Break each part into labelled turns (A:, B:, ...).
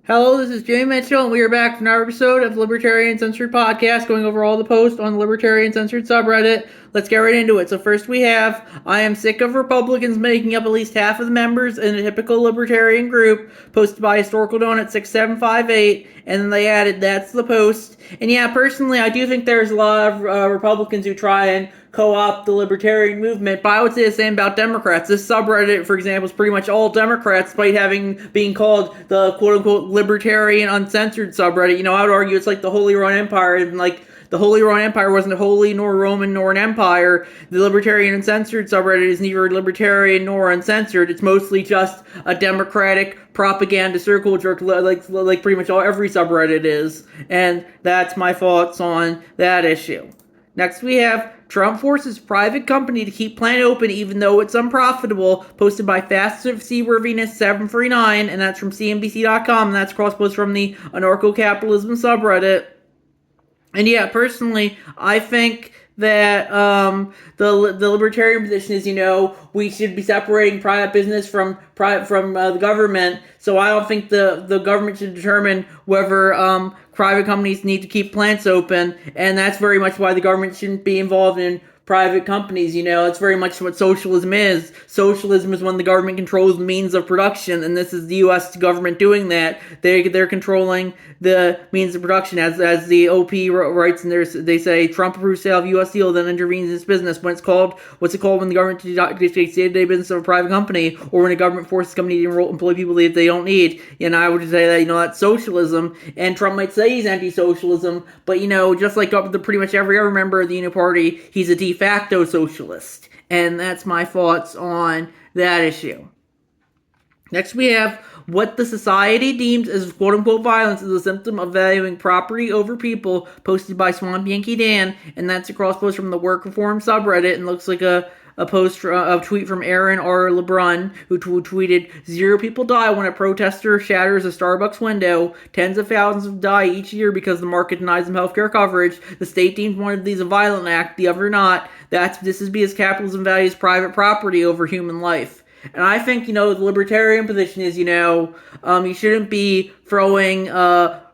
A: Hello, this is Jimmy Mitchell, and we are back for another episode of Libertarian Censored Podcast, going over all the posts on the Libertarian Censored subreddit. Let's get right into it. So first we have, I am sick of Republicans making up at least half of the members in a typical Libertarian group, posted by Historical Donut 6758, and then they added, that's the post. And yeah, personally, I do think there's a lot of Republicans who try and co-opt the libertarian movement, but I would say the same about Democrats. This subreddit, for example, is pretty much all Democrats, despite being called the quote-unquote libertarian uncensored subreddit. I would argue it's like the Holy Roman Empire, and like the Holy Roman Empire wasn't holy nor Roman nor an empire. The Libertarian Uncensored subreddit is neither libertarian nor uncensored. It's mostly just a democratic propaganda circle jerk, like pretty much every subreddit is. And that's my thoughts on that issue. Next we have Trump forces private company to keep plant open even though it's unprofitable, posted by Fast Seaworthiness 739, and that's from CNBC.com, and that's cross-post from the anarcho-capitalism subreddit. And yeah, personally, I think that the libertarian position is, we should be separating private business from the government. So I don't think the government should determine whether private companies need to keep plants open, and that's very much why the government shouldn't be involved in private companies. It's very much what socialism is. Socialism is when the government controls the means of production, and this is the U.S. government doing that. They're controlling the means of production, as the OP writes in there. They say Trump approves sale of U.S. Steel, then intervenes in its business. What's it called when the government dictates day-to-day business of a private company, or when a government forces a company to employ people that they don't need? And I would say that that's socialism. And Trump might say he's anti-socialism, but just like pretty much every other member of the Union Party, he's a de facto socialist. And that's my thoughts on that issue. Next we have what the society deems as quote-unquote violence is a symptom of valuing property over people, posted by Swamp Yankee Dan, and that's a cross-post from the Work Reform subreddit, and looks like a tweet from Aaron R. LeBrun, who tweeted, 0 people die when a protester shatters a Starbucks window. Tens of thousands die each year because the market denies them healthcare coverage. The state deems one of these a violent act, the other not. This is because capitalism values private property over human life. And I think, the libertarian position is, you shouldn't be throwing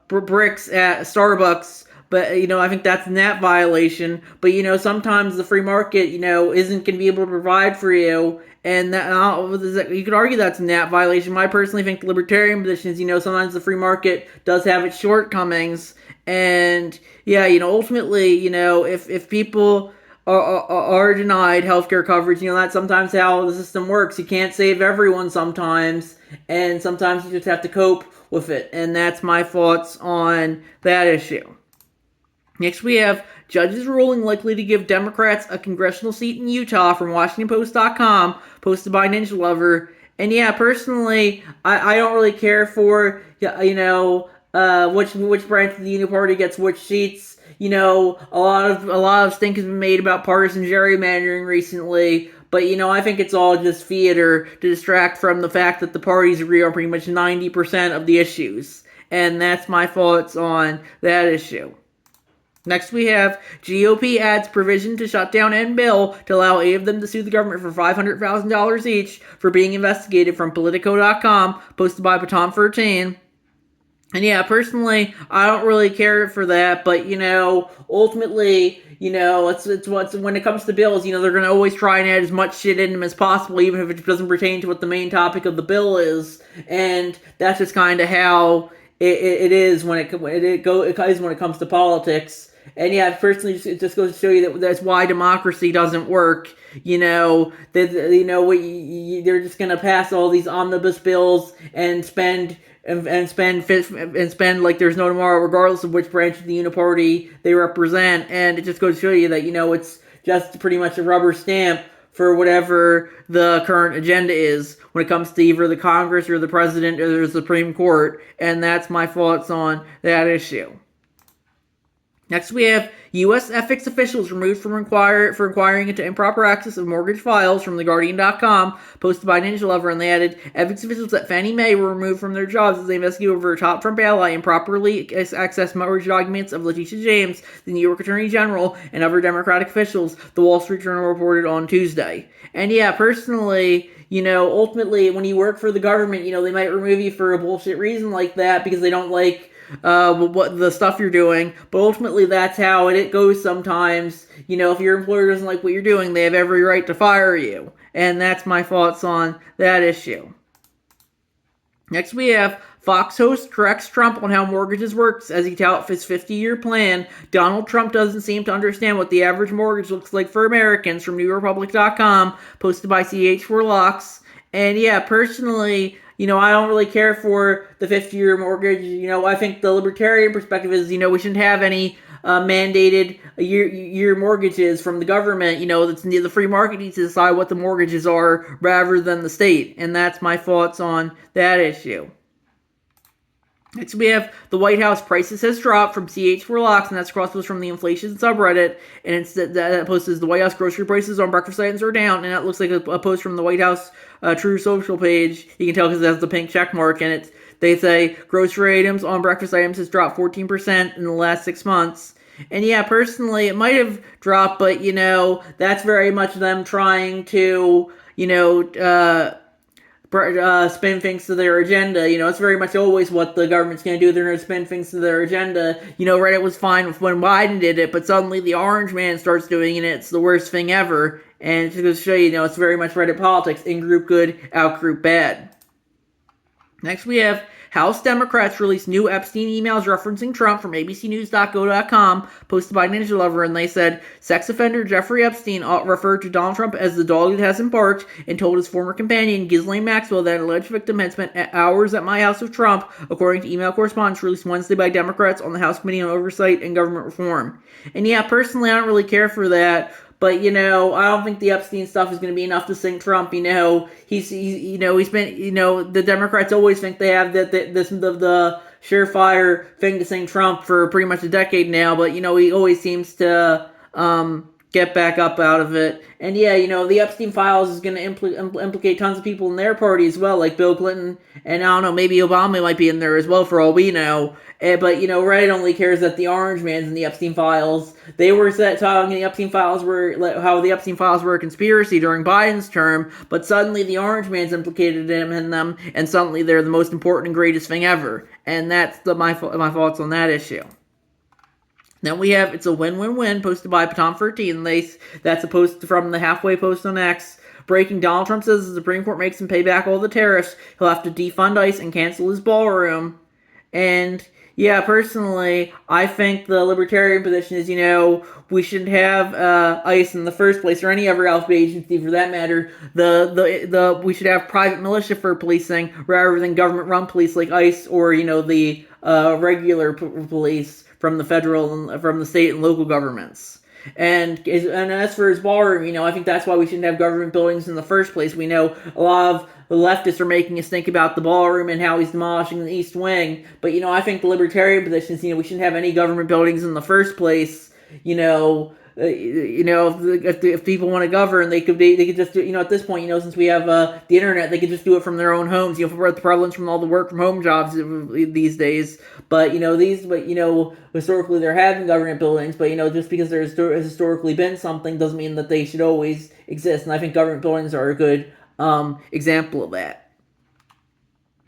A: bricks at Starbucks, but, I think that's a NAT violation. But, sometimes the free market, isn't going to be able to provide for you. And that you could argue that's a NAT violation. But I personally think the libertarian position is, sometimes the free market does have its shortcomings. And, yeah, ultimately, if people are denied healthcare coverage, that's sometimes how the system works. You can't save everyone sometimes, and sometimes you just have to cope with it. And that's my thoughts on that issue. Next we have judges ruling likely to give Democrats a congressional seat in Utah, from WashingtonPost.com, posted by Ninja Lover. And yeah, personally, I don't really care for which branch of the Union Party gets which seats. A lot of stink has been made about partisan gerrymandering recently, but I think it's all just theater to distract from the fact that the parties agree on pretty much 90% of the issues. And that's my thoughts on that issue. Next we have GOP adds provision to shut down N bill to allow 8 of them to sue the government for $500,000 each for being investigated, from Politico.com, posted by Baton 13. And yeah, personally, I don't really care for that, but, ultimately, it's when it comes to bills, they're going to always try and add as much shit in them as possible, even if it doesn't pertain to what the main topic of the bill is. And that's just kind of how it is when it comes to politics. And yeah, personally, it just goes to show you that that's why democracy doesn't work. They're just going to pass all these omnibus bills and spend like there's no tomorrow, regardless of which branch of the Uniparty they represent. And it just goes to show you that it's just pretty much a rubber stamp for whatever the current agenda is when it comes to either the Congress or the President or the Supreme Court. And that's my thoughts on that issue. Next we have U.S. ethics officials removed for inquiring into improper access of mortgage files, from TheGuardian.com, posted by Ninja Lover, and they added, ethics officials at Fannie Mae were removed from their jobs as they investigate over a top Trump ally improperly accessed mortgage documents of Letitia James, the New York Attorney General, and other Democratic officials, the Wall Street Journal reported on Tuesday. And yeah, personally, ultimately, when you work for the government, they might remove you for a bullshit reason like that because they don't like what the stuff you're doing. But ultimately, that's how it goes sometimes. If your employer doesn't like what you're doing, they have every right to fire you. And that's my thoughts on that issue. Next, we have Fox host corrects Trump on how mortgages works as he touts his 50-year plan. Donald Trump doesn't seem to understand what the average mortgage looks like for Americans from NewRepublic.com, posted by CH4Locks. And yeah, personally, I don't really care for the 50-year mortgage. I think the libertarian perspective is, we shouldn't have any mandated year mortgages from the government. That's the free market needs to decide what the mortgages are rather than the state. And that's my thoughts on that issue. Next, we have the White House prices has dropped from CH4Locks, and that's a cross post from the inflation subreddit. And it's that post is the White House grocery prices on breakfast items are down, and that looks like a post from the White House True Social page. You can tell because it has the pink check mark, and they say grocery items on breakfast items has dropped 14% in the last 6 months. And yeah, personally, it might have dropped, but that's very much them trying to spin things to their agenda. It's very much always what the government's going to do. They're going to spin things to their agenda. Reddit was fine when Biden did it, but suddenly the orange man starts doing it, and it's the worst thing ever. And it's going to show you, it's very much Reddit politics. In-group good, out-group bad. Next, we have House Democrats released new Epstein emails referencing Trump from abcnews.go.com, posted by Ninja Lover, and they said, sex offender Jeffrey Epstein referred to Donald Trump as the dog that hasn't barked and told his former companion, Ghislaine Maxwell, that an alleged victim had spent hours at my house with Trump, according to email correspondence released Wednesday by Democrats on the House Committee on Oversight and Government Reform. And yeah, personally, I don't really care for that. But, I don't think the Epstein stuff is going to be enough to sink Trump. He's been, the Democrats always think they have the surefire thing to sink Trump for pretty much a decade now. But, he always seems to get back up out of it. And yeah, the Epstein files is going to implicate tons of people in their party as well, like Bill Clinton, and I don't know, maybe Obama might be in there as well for all we know. But, Reddit only cares that the orange man's in the Epstein files. They were talking the Epstein files were, how the Epstein files were a conspiracy during Biden's term, but suddenly the orange man's implicated in them, and suddenly they're the most important and greatest thing ever. And that's my thoughts on that issue. Then we have It's a Win-Win-Win, posted by Patom13. That's a post from the Halfway Post on X. Breaking, Donald Trump says the Supreme Court makes him pay back all the tariffs, he'll have to defund ICE and cancel his ballroom. And yeah, personally, I think the libertarian position is, we shouldn't have ICE in the first place, or any other alphabet agency for that matter. We should have private militia for policing rather than government-run police like ICE or the regular police from the federal and from the state and local governments. And as for his ballroom, I think that's why we shouldn't have government buildings in the first place. We know a lot of the leftists are making us think about the ballroom and how he's demolishing the East Wing. But, I think the libertarian position is, we shouldn't have any government buildings in the first place. If people want to govern, they could just do, at this point, since we have the internet, they could just do it from their own homes, for the prevalence from all the work from home jobs these days. But, historically there have been government buildings, but, just because there has historically been something doesn't mean that they should always exist. And I think government buildings are a good example of that.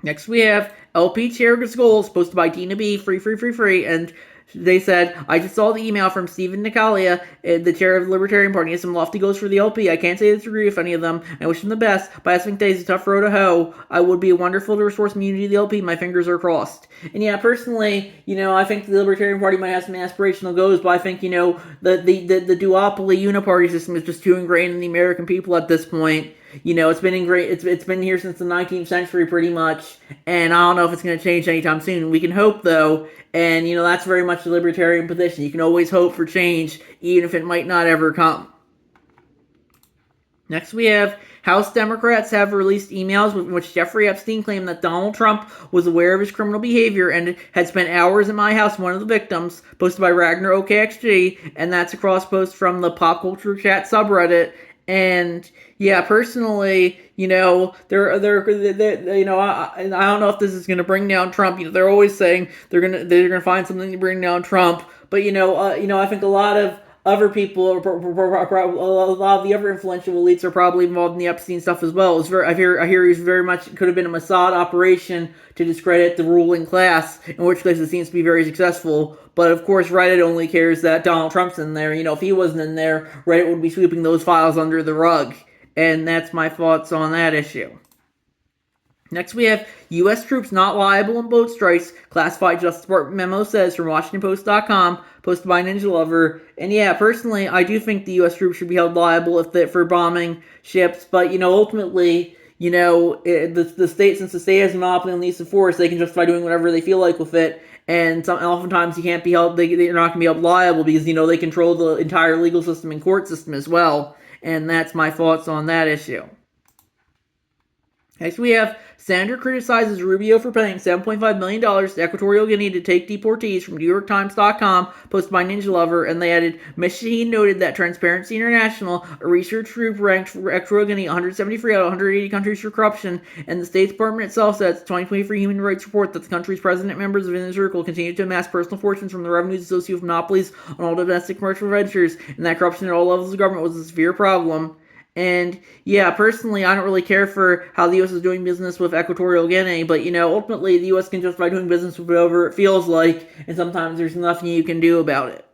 A: Next we have LP Chair Gets Goals, posted by Dina B, free, and they said, I just saw the email from Stephen Nicalia, the chair of the Libertarian Party. He has some lofty goals for the LP. I can't say I disagree with any of them. I wish him the best, but I think today's a tough road to hoe. I would be wonderful to restore some unity to the LP. My fingers are crossed. And yeah, personally, I think the Libertarian Party might have some aspirational goals, but I think, the duopoly uniparty system is just too ingrained in the American people at this point. It's been it's been here since the 19th century pretty much, and I don't know if it's going to change anytime soon. We can hope though, and that's very much the libertarian position. You can always hope for change, even if it might not ever come. Next we have House Democrats have released emails in which Jeffrey Epstein claimed that Donald Trump was aware of his criminal behavior and had spent hours in my house, one of the victims, posted by Ragnar OKXG, and that's a cross post from the Pop Culture Chat subreddit. And yeah, personally, I don't know if this is going to bring down Trump. They're always saying they're gonna find something to bring down Trump. But I think a lot of other people, a lot of the other influential elites are probably involved in the Epstein stuff as well. I hear he's very much could have been a Mossad operation to discredit the ruling class, in which case it seems to be very successful. But of course, Reddit only cares that Donald Trump's in there. If he wasn't in there, Reddit would be sweeping those files under the rug. And that's my thoughts on that issue. Next, we have U.S. troops not liable in boat strikes, classified Justice Department memo says from WashingtonPost.com, posted by Ninja Lover. And yeah, personally, I do think the U.S. troops should be held liable for bombing ships, but, ultimately, the state, since the state has a monopoly on the use of force, they can justify doing whatever they feel like with it. And oftentimes you can't be held, they're not going to be held liable because, they control the entire legal system and court system as well. And that's my thoughts on that issue. Next, we have Senator criticizes Rubio for paying $7.5 million to Equatorial Guinea to take deportees from NewYorkTimes.com, posted by Ninja Lover, and they added, Machine noted that Transparency International, a research group, ranked Equatorial Guinea 173 out of 180 countries for corruption, and the State Department itself said its 2023 Human Rights Report that the country's president and members of the inner circle continue to amass personal fortunes from the revenues associated with monopolies on all domestic commercial ventures, and that corruption at all levels of government was a severe problem. And yeah, personally, I don't really care for how the U.S. is doing business with Equatorial Guinea, but ultimately the U.S. can justify doing business with whatever it feels like, and sometimes there's nothing you can do about it.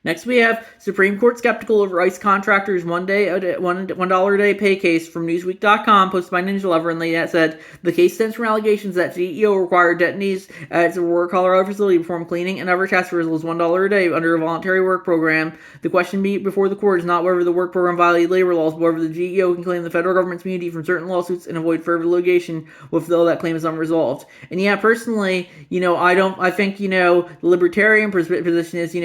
A: Next, we have Supreme Court skeptical over ICE contractors $1 a day pay case from Newsweek.com, posted by Ninja Lover, and they said the case stems from allegations that CEO required detainees at its Aurora, Colorado facility to perform cleaning and other tasks for as little as $1 a day under a voluntary work program. The question before the court is not whether the work program violated labor laws, but whether the GEO can claim the federal government's immunity from certain lawsuits and avoid further litigation with though that claim is unresolved. And yeah, personally, I think the libertarian position is,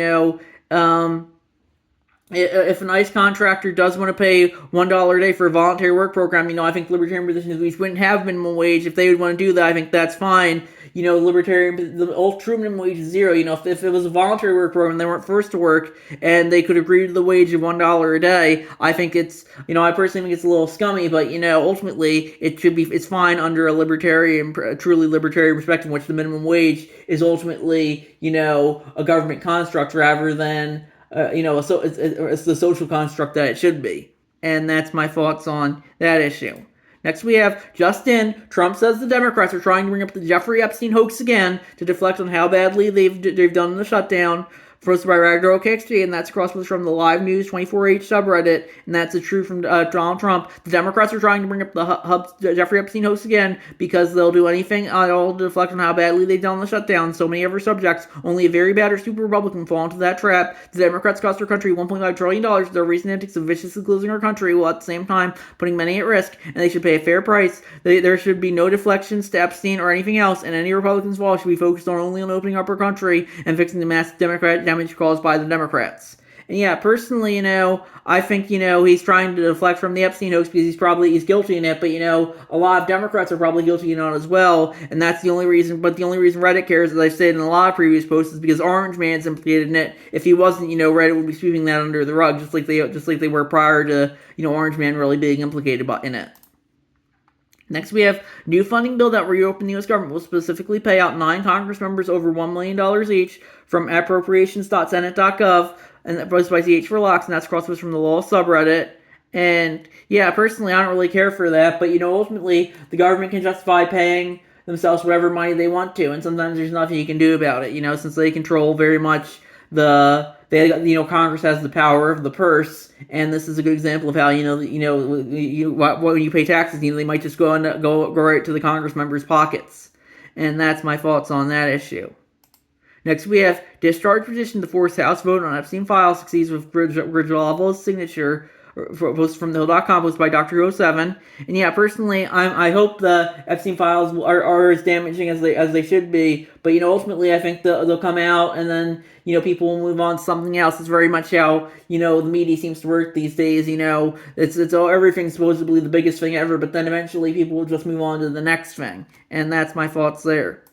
A: if an ICE contractor does want to pay $1 a day for a voluntary work program, I think libertarian position is we shouldn't have minimum wage. If they would want to do that, I think that's fine. The old true minimum wage is zero. If it was a voluntary work program, they weren't forced to work, and they could agree to the wage of $1 a day, I think it's, I personally think it's a little scummy, but, ultimately, it's fine under a truly libertarian perspective, in which the minimum wage is ultimately, a government construct rather than, it's the social construct that it should be. And that's my thoughts on that issue. Next, we have Justin. Trump says the Democrats are trying to bring up the Jeffrey Epstein hoax again to deflect on how badly they've done in the shutdown. Posted by Ragnarok XG, and that's across from the Live News 24H subreddit, and that's a true from Donald Trump. The Democrats are trying to bring up the Jeffrey Epstein hoax again because they'll do anything at all to deflect on how badly they've done the shutdown. So many other subjects, only a very bad or stupid Republican fall into that trap. The Democrats cost our country $1.5 trillion with their recent antics of viciously closing our country, while at the same time putting many at risk, and they should pay a fair price. There should be no deflections to Epstein or anything else, and any Republicans' fall should be focused only on opening up our country and fixing the massive Democratic damage caused by the Democrats. And yeah, personally, I think, he's trying to deflect from the Epstein hoax because he's guilty in it, but, a lot of Democrats are probably guilty in it as well, and that's the only reason, but the only reason Reddit cares, as I said in a lot of previous posts, is because Orange Man's implicated in it. If he wasn't, Reddit would be sweeping that under the rug, just like they were prior to, Orange Man really being implicated in it. Next, we have new funding bill that reopened the U.S. government will specifically pay out 9 Congress members over $1 million each from appropriations.senate.gov, and that posted by CH for Locks, and that's across from the Law subreddit. And yeah, personally, I don't really care for that, but ultimately, the government can justify paying themselves whatever money they want to, and sometimes there's nothing you can do about it, since they control very much Congress has the power of the purse, and this is a good example of how when you pay taxes, they might just go right to the Congress members' pockets, and that's my thoughts on that issue. Next, we have discharge petition to force House vote on Epstein files succeeds with Gridlavo's signature. Post from thehill.com, posted by Dr. 07. And yeah, personally, I hope the Epstein files are as damaging as they should be. But ultimately, I think they'll come out, and then people will move on to something else. It's very much how the media seems to work these days. It's everything's supposedly the biggest thing ever, but then eventually people will just move on to the next thing. And that's my thoughts there.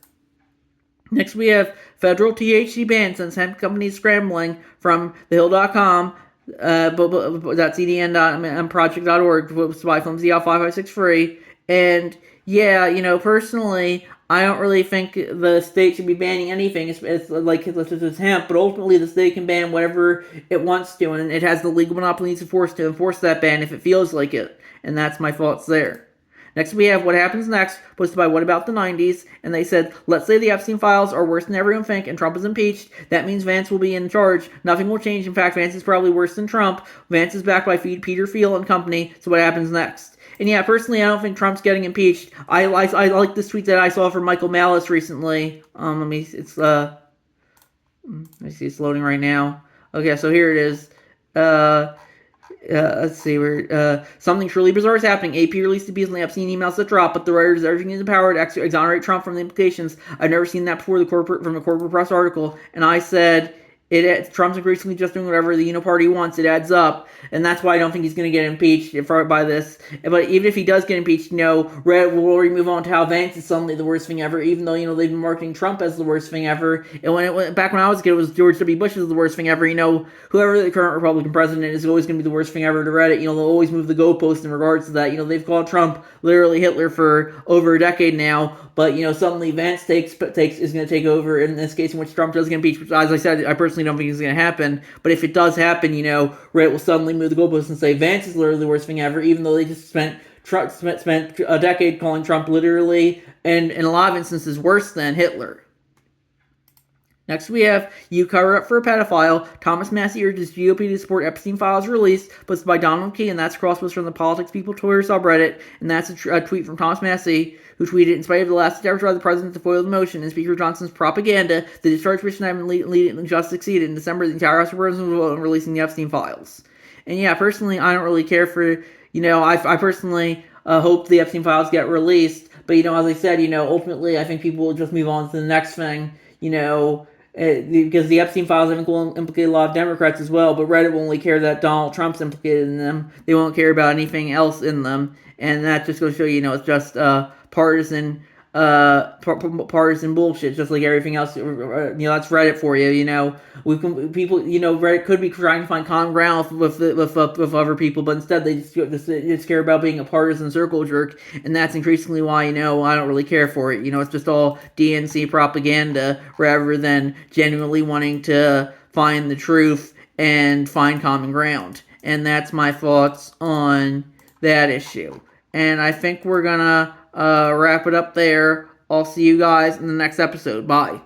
A: Next, we have federal THC ban sends hemp companies scrambling from thehill.com. .cdn.project.org by Flimsy 5563. And yeah, personally, I don't really think the state should be banning anything. It's like it's hemp, but ultimately the state can ban whatever it wants to, and it has the legal monopoly to enforce that ban if it feels like it. And that's my thoughts there. Next, we have What Happens Next, posted by What About the 90s, and they said, let's say the Epstein files are worse than everyone think and Trump is impeached. That means Vance will be in charge. Nothing will change. In fact, Vance is probably worse than Trump. Vance is backed by Peter Thiel and company, so what happens next? And yeah, personally, I don't think Trump's getting impeached. I like this tweet that I saw from Michael Malice recently. Let me see, it's loading right now. Okay, so here it is. Let's see where something truly bizarre is happening. AP released the Beasley Epstein emails that drop, but the writers are urging the power to exonerate Trump from the implications. I've never seen that before from a corporate press article, and I said Trump's increasingly just doing whatever the Party wants. It adds up, and that's why I don't think he's going to get impeached by this. But even if he does get impeached, Reddit will already move on to how Vance is suddenly the worst thing ever, even though they've been marketing Trump as the worst thing ever. And back when I was a kid, it was George W. Bush is the worst thing ever. Whoever the current Republican president is always going to be the worst thing ever to Reddit. They'll always move the goalpost in regards to that. They've called Trump literally Hitler for over a decade now. But suddenly Vance is going to take over in this case in which Trump does get impeached, which, as I said, I personally don't think is going to happen. But if it does happen, Reddit will suddenly move the goalposts and say Vance is literally the worst thing ever, even though they just spent a decade calling Trump literally, and in a lot of instances, worse than Hitler. Next, we have You Covered Up for a Pedophile. Thomas Massey urges GOP to support Epstein files release, posted by Donald Key, and that's crosspost from the Politics People Twitter subreddit. And that's a tweet from Thomas Massey, who tweeted, in spite of the last attempt by the president to foil the motion and Speaker Johnson's propaganda, the discharge mission had been just succeeded. In December, the entire House of Representatives voted on releasing the Epstein files. And yeah, personally, I don't really care for, I personally hope the Epstein files get released. But, as I said, ultimately, I think people will just move on to the next thing, because the Epstein files, I think, will implicate a lot of Democrats as well, but Reddit will only care that Donald Trump's implicated in them. They won't care about anything else in them, and that just goes to show it's just partisan bullshit, just like everything else. That's Reddit for you. Reddit could be trying to find common ground with other people, but instead they just care about being a partisan circle jerk, and that's increasingly why I don't really care for it. It's just all DNC propaganda rather than genuinely wanting to find the truth and find common ground. And that's my thoughts on that issue. And I think we're gonna wrap it up there. I'll see you guys in the next episode. Bye.